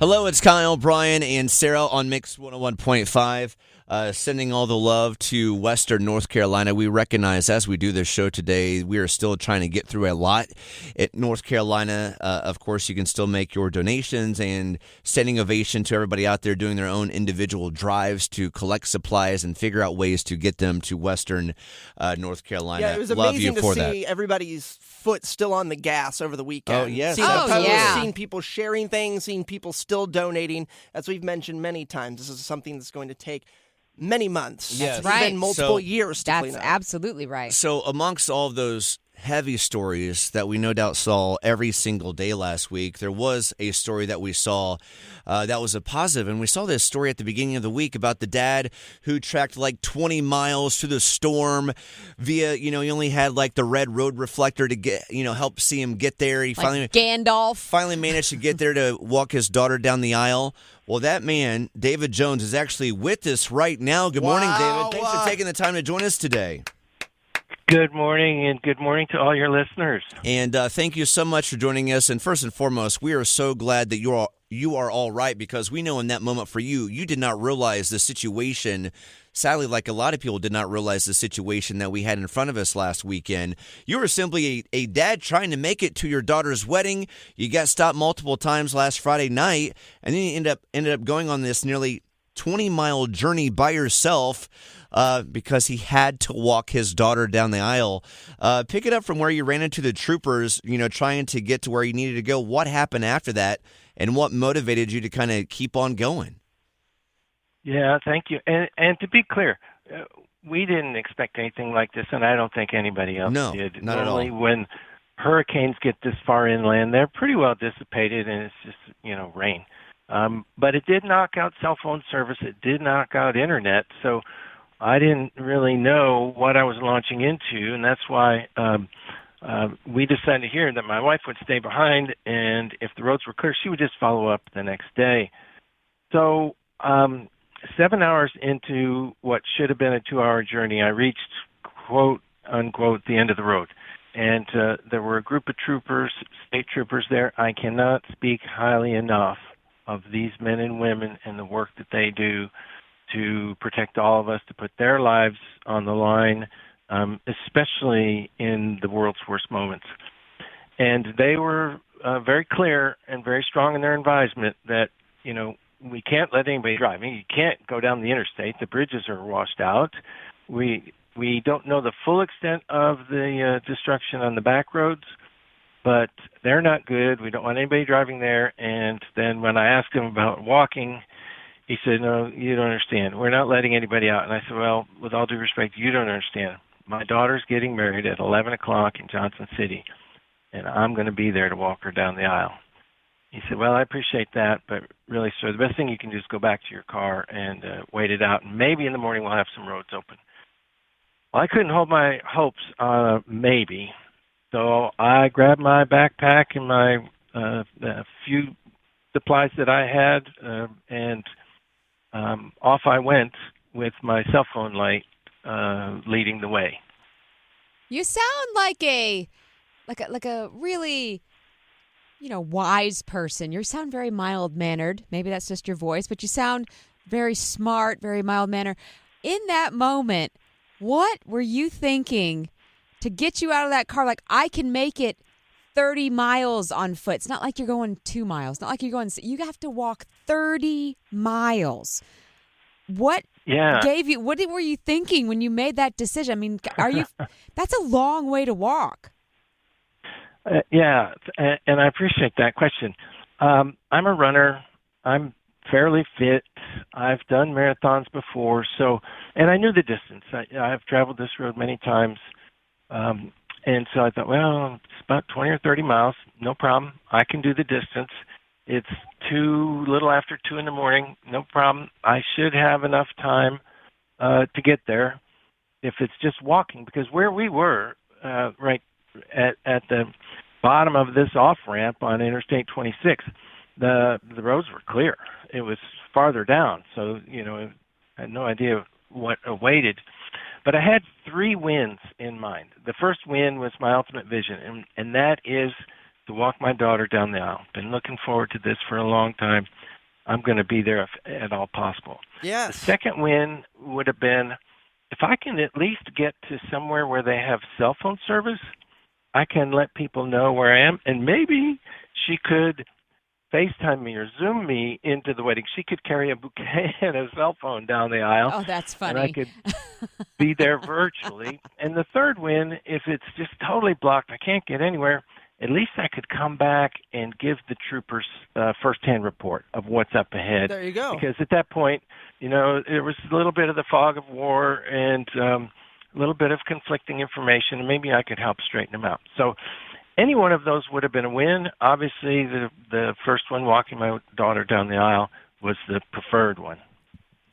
Hello, it's Kyle, Brian, and Sarah on Mix 101.5. Sending all the love to Western North Carolina. We recognize as we do this show today, we are still trying to get through a lot at North Carolina. Of course, you can still make your donations, and standing ovation to everybody out there doing their own individual drives to collect supplies and figure out ways to get them to Western North Carolina. Yeah, it was love amazing you for to see everybody's foot still on the gas over the weekend. Oh, yes. Seeing people sharing things, seeing people still donating. As we've mentioned many times, this is something that's going to take many months. Yes. That's even multiple years to clean up. That's absolutely right. So amongst all of those heavy stories that we no doubt saw every single day last week, there was a story that we saw that was a positive. And we saw this story at the beginning of the week about the dad who trekked like 20 miles through the storm via, he only had like the red road reflector to get, help see him get there. He Like Gandalf. finally managed to get there to walk his daughter down the aisle. Well, that man, David Jones, is actually with us right now. Good morning, David. Thanks for taking the time to join us today. Good morning, and good morning to all your listeners. And thank you so much for joining us. And first and foremost, we are so glad that you are all right, because we know in that moment for you, you did not realize the situation. Sadly, like a lot of people did not realize the situation that we had in front of us last weekend. You were simply a dad trying to make it to your daughter's wedding. You got stopped multiple times last Friday night, and then you ended up going on this nearly 20-mile journey by yourself because he had to walk his daughter down the aisle. Pick it up from where you ran into the troopers, trying to get to where you needed to go. What happened after that, and what motivated you to kind of keep on going? Yeah, thank you. And to be clear, we didn't expect anything like this, and I don't think anybody else did. Not Normally, at all. when hurricanes get this far inland, they're pretty well dissipated, and it's just, rain. But it did knock out cell phone service. It did knock out internet. So I didn't really know what I was launching into, and that's why we decided here that my wife would stay behind, and if the roads were clear, she would just follow up the next day. So 7 hours into what should have been a 2-hour journey, I reached, quote, unquote, the end of the road. And there were a group of troopers, state troopers there. I cannot speak highly enough of these men and women and the work that they do to protect all of us, to put their lives on the line, especially in the world's worst moments. And they were very clear and very strong in their advisement that, we can't let anybody drive. You can't go down the interstate. The bridges are washed out. We don't know the full extent of the destruction on the back roads, but they're not good. We don't want anybody driving there. And then when I asked him about walking, he said, no, you don't understand. We're not letting anybody out. And I said, well, with all due respect, you don't understand. My daughter's getting married at 11 o'clock in Johnson City, and I'm going to be there to walk her down the aisle. He said, well, I appreciate that, but really, sir, the best thing you can do is go back to your car and wait it out, and maybe in the morning we'll have some roads open. Well, I couldn't hold my hopes on a maybe, so I grabbed my backpack and my few supplies that I had, and off I went with my cell phone light leading the way. You sound like a really, wise person. You sound very mild-mannered. Maybe that's just your voice, but you sound very smart, very mild-mannered. In that moment, what were you thinking to get you out of that car? Like, I can make it 30 miles on foot. It's not like you're going 2 miles. Not like you have to walk 30 miles. What were you thinking when you made that decision? I mean, that's a long way to walk. And I appreciate that question. I'm a runner. I'm fairly fit. I've done marathons before, and I knew the distance. I've traveled this road many times, and so I thought, well, it's about 20 or 30 miles, no problem. I can do the distance. It's little after 2 in the morning, no problem. I should have enough time to get there if it's just walking, because where we were, right at the bottom of this off-ramp on Interstate 26, the roads were clear. It was farther down, so, I had no idea what awaited. But I had 3 wins in mind. The first win was my ultimate vision, and that is to walk my daughter down the aisle. Been looking forward to this for a long time. I'm going to be there if at all possible. Yes. The second win would have been if I can at least get to somewhere where they have cell phone service, I can let people know where I am, and maybe she could FaceTime me or Zoom me into the wedding. She could carry a bouquet and a cell phone down the aisle. Oh, that's funny. And I could be there virtually. And the third win, if it's just totally blocked, I can't get anywhere, at least I could come back and give the troopers firsthand report of what's up ahead. There you go. Because at that point, there was a little bit of the fog of war and a little bit of conflicting information, and maybe I could help straighten them out. So any one of those would have been a win. Obviously, the first one, walking my daughter down the aisle, was the preferred one.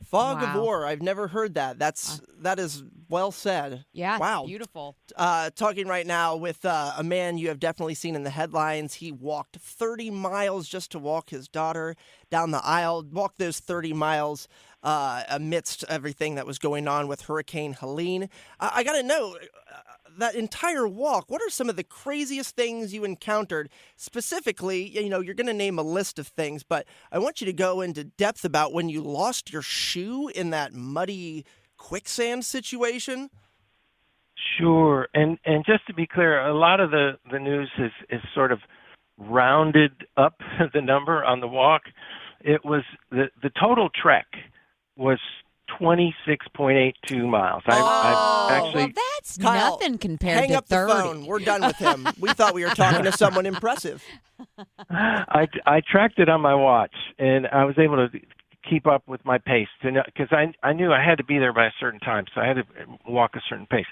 Fog of Wow. war. I've never heard that. That is well said. Yeah, Wow. beautiful. Talking right now with a man you have definitely seen in the headlines. He walked 30 miles just to walk his daughter down the aisle. Walked those 30 miles amidst everything that was going on with Hurricane Helene. I got to know, that entire walk, what are some of the craziest things you encountered? Specifically, you're going to name a list of things, but I want you to go into depth about when you lost your shoe in that muddy quicksand situation. Sure. And just to be clear, a lot of the news is sort of rounded up the number on the walk. It was the total trek was 26.82 miles. I actually Well, that's Kyle, nothing compared hang to up 30. the phone. We're done with him. We thought we were talking to someone impressive. I tracked it on my watch, and I was able to keep up with my pace because I knew I had to be there by a certain time, so I had to walk a certain pace.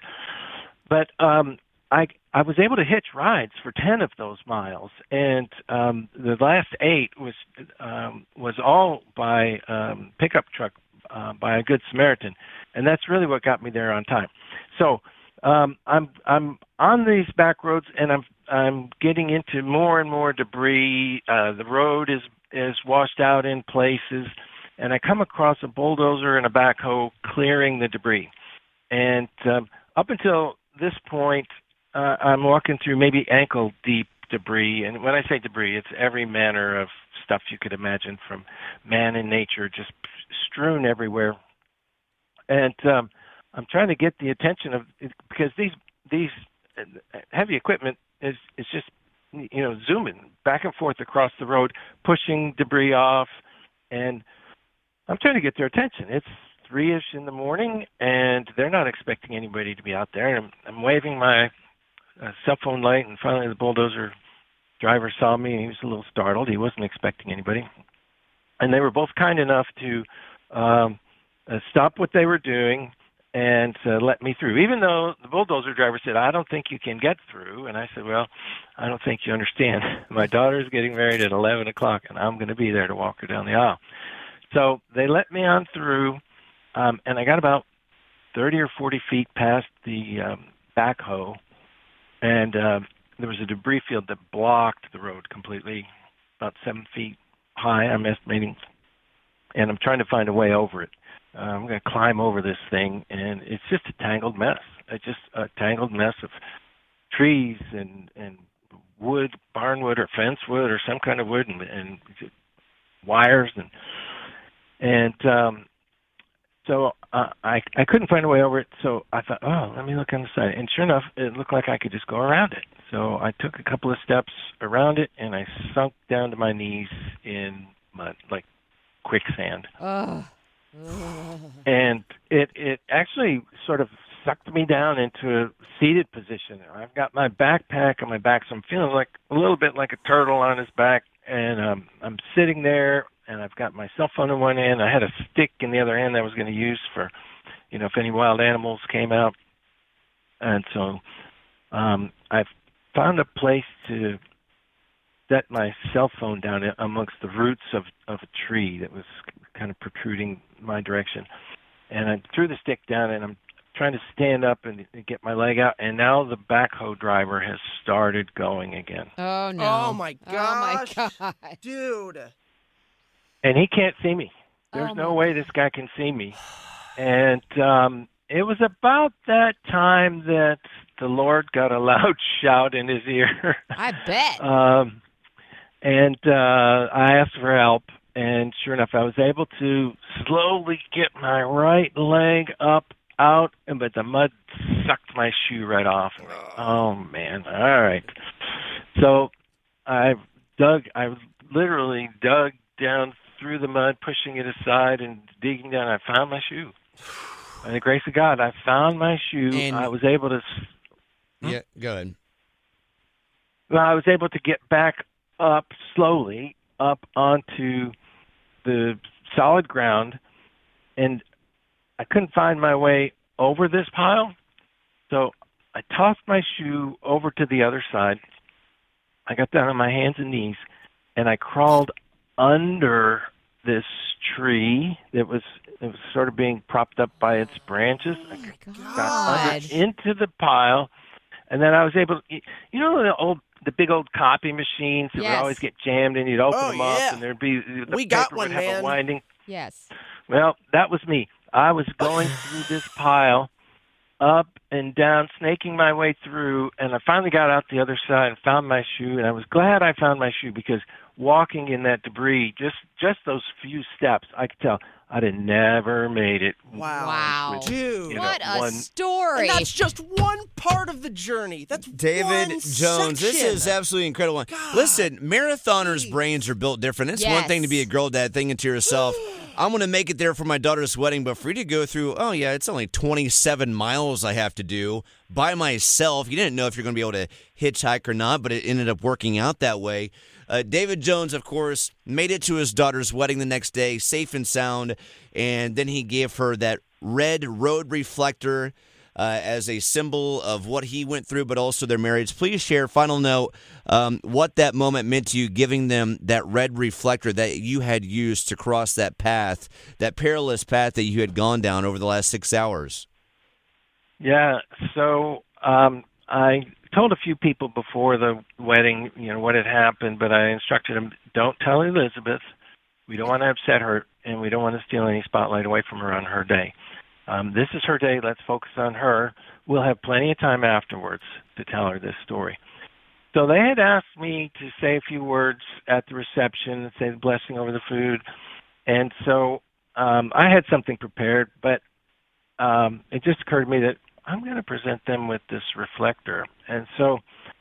But I was able to hitch rides for 10 of those miles, and the last 8 was all by pickup truck by a Good Samaritan, and that's really what got me there on time. So I'm on these back roads, and I'm getting into more and more debris. The road is washed out in places, and I come across a bulldozer and a backhoe clearing the debris. And up until this point, I'm walking through maybe ankle-deep debris. And when I say debris, it's every manner of stuff you could imagine from man and nature just strewn everywhere. And I'm trying to get the attention of, because these heavy equipment is just, zooming back and forth across the road, pushing debris off. And I'm trying to get their attention. It's 3-ish in the morning, and they're not expecting anybody to be out there. And I'm waving my cell phone light, and finally the bulldozer driver saw me, and he was a little startled. He wasn't expecting anybody. And they were both kind enough to stop what they were doing and let me through, even though the bulldozer driver said, "I don't think you can get through." And I said, "Well, I don't think you understand. My daughter's getting married at 11 o'clock, and I'm going to be there to walk her down the aisle." So they let me on through, and I got about 30 or 40 feet past the backhoe, and there was a debris field that blocked the road completely, about 7 feet high, I'm estimating, and I'm trying to find a way over it. I'm going to climb over this thing, and it's just a tangled mess. It's just a tangled mess of trees and wood, barnwood or fence wood or some kind of wood, and wires, and so I couldn't find a way over it. So I thought, let me look on the side, and sure enough, it looked like I could just go around it. So I took a couple of steps around it, and I sunk down to my knees in mud, like quicksand. And it actually sort of sucked me down into a seated position. I've got my backpack on my back, so I'm feeling like a little bit like a turtle on his back, and I'm sitting there, and I've got my cell phone in one hand. I had a stick in the other hand that I was going to use for, if any wild animals came out. And so I've found a place to set my cell phone down amongst the roots of a tree that was kind of protruding my direction. And I threw the stick down, and I'm trying to stand up and get my leg out, and now the backhoe driver has started going again. Oh, no. Oh, my gosh. Oh, my God. Dude. And he can't see me. There's no way this guy can see me. And it was about that time that the Lord got a loud shout in his ear. I bet. And I asked for help, and sure enough, I was able to slowly get my right leg up, out, but the mud sucked my shoe right off. Oh, man. All right. So I literally dug down through the mud, pushing it aside and digging down. I found my shoe. By the grace of God, I found my shoe. And I was able to... Yeah, go ahead. Well, I was able to get back up slowly, up onto the solid ground, and I couldn't find my way over this pile. So I tossed my shoe over to the other side. I got down on my hands and knees, and I crawled under this tree that was sort of being propped up by its branches. I got under into the pile, and then I was able to, the big old copy machines that would always get jammed, and you'd open them up, and there'd be the we paper got would one, have man. a winding. Yes. Well, that was me. I was going through this pile, up and down, snaking my way through, and I finally got out the other side and found my shoe, and I was glad I found my shoe because walking in that debris, just those few steps, I could tell I'd have never made it. Wow. Dude. What a story. And that's just one part of the journey. That's David one Jones, this section. is absolutely incredible. Listen, marathoners' brains are built different. It's one thing to be a girl dad thinking to yourself, I'm going to make it there for my daughter's wedding, but for you to go through, it's only 27 miles I have to do by myself. You didn't know if you're going to be able to hitchhike or not, but it ended up working out that way. David Jones, of course, made it to his daughter's wedding the next day, safe and sound, and then he gave her that red road reflector as a symbol of what he went through, but also their marriage. Please share, final note, what that moment meant to you, giving them that red reflector that you had used to cross that path, that perilous path that you had gone down over the last 6 hours. Yeah, so I told a few people before the wedding, what had happened, but I instructed them, don't tell Elizabeth. We don't want to upset her, and we don't want to steal any spotlight away from her on her day. This is her day. Let's focus on her. We'll have plenty of time afterwards to tell her this story. So they had asked me to say a few words at the reception, say the blessing over the food. And so I had something prepared, but it just occurred to me that I'm going to present them with this reflector. And so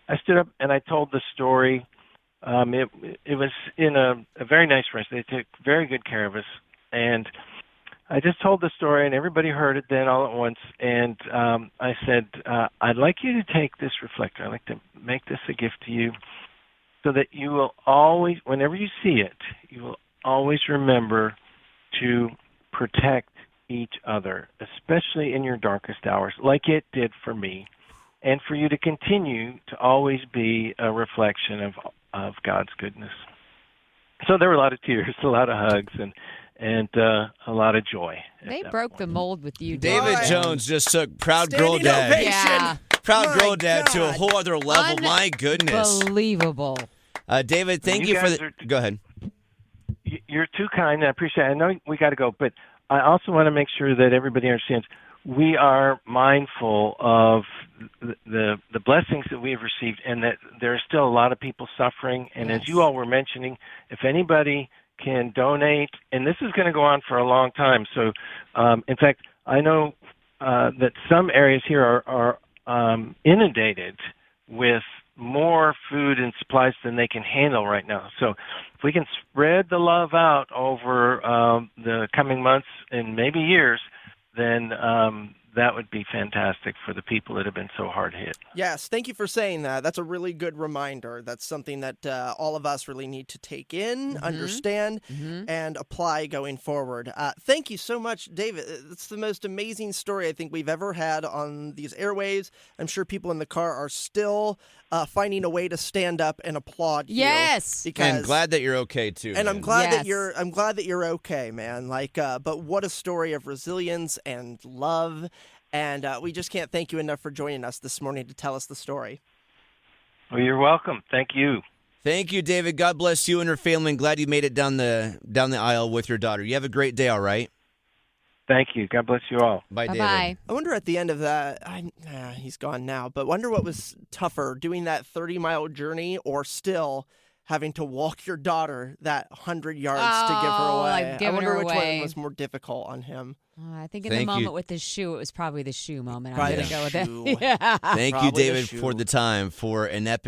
I stood up and I told the story. It was in a very nice restaurant. They took very good care of us. And I just told the story, and everybody heard it then all at once. And I said, I'd like you to take this reflector. I'd like to make this a gift to you so that you will always, whenever you see it, you will always remember to protect each other, especially in your darkest hours, like it did for me, and for you to continue to always be a reflection of God's goodness. So there were a lot of tears, a lot of hugs, and a lot of joy. They broke the mold with you, David Jones just took proud girl Standing dad. ovation. Yeah. Proud My girl dad to a God. whole other level. My goodness. Unbelievable. David, thank You you for guys the. Go ahead. You're too kind. I appreciate it. I know we got to go, but I also want to make sure that everybody understands we are mindful of the blessings that we have received, and that there are still a lot of people suffering. And as you all were mentioning, if anybody can donate, and this is going to go on for a long time. So, in fact, I know that some areas here are inundated with more food and supplies than they can handle right now. So if we can spread the love out over the coming months and maybe years, then that would be fantastic for the people that have been so hard hit. Yes, thank you for saying that. That's a really good reminder. That's something that all of us really need to take in, understand, and apply going forward. Thank you so much, David. It's the most amazing story I think we've ever had on these airwaves. I'm sure people in the car are still finding a way to stand up and applaud you. Yes. And glad that you're okay too. And man. I'm glad that you're okay, man. But what a story of resilience and love. And we just can't thank you enough for joining us this morning to tell us the story. Well, you're welcome. Thank you. Thank you, David. God bless you and your family. And glad you made it down the aisle with your daughter. You have a great day. All right. Thank you. God bless you all. Bye, David. Bye-bye. I wonder at the end of that, he's gone now, but wonder what was tougher, doing that 30-mile journey or still having to walk your daughter that 100 yards to give her away. Like I giving wonder her which away. one was more difficult on him. I think in Thank the you. moment with the shoe, it was probably the shoe moment. I'm Probably going to the go with shoe. it. Yeah. Thank you, Probably the David, for shoe. the time for an epic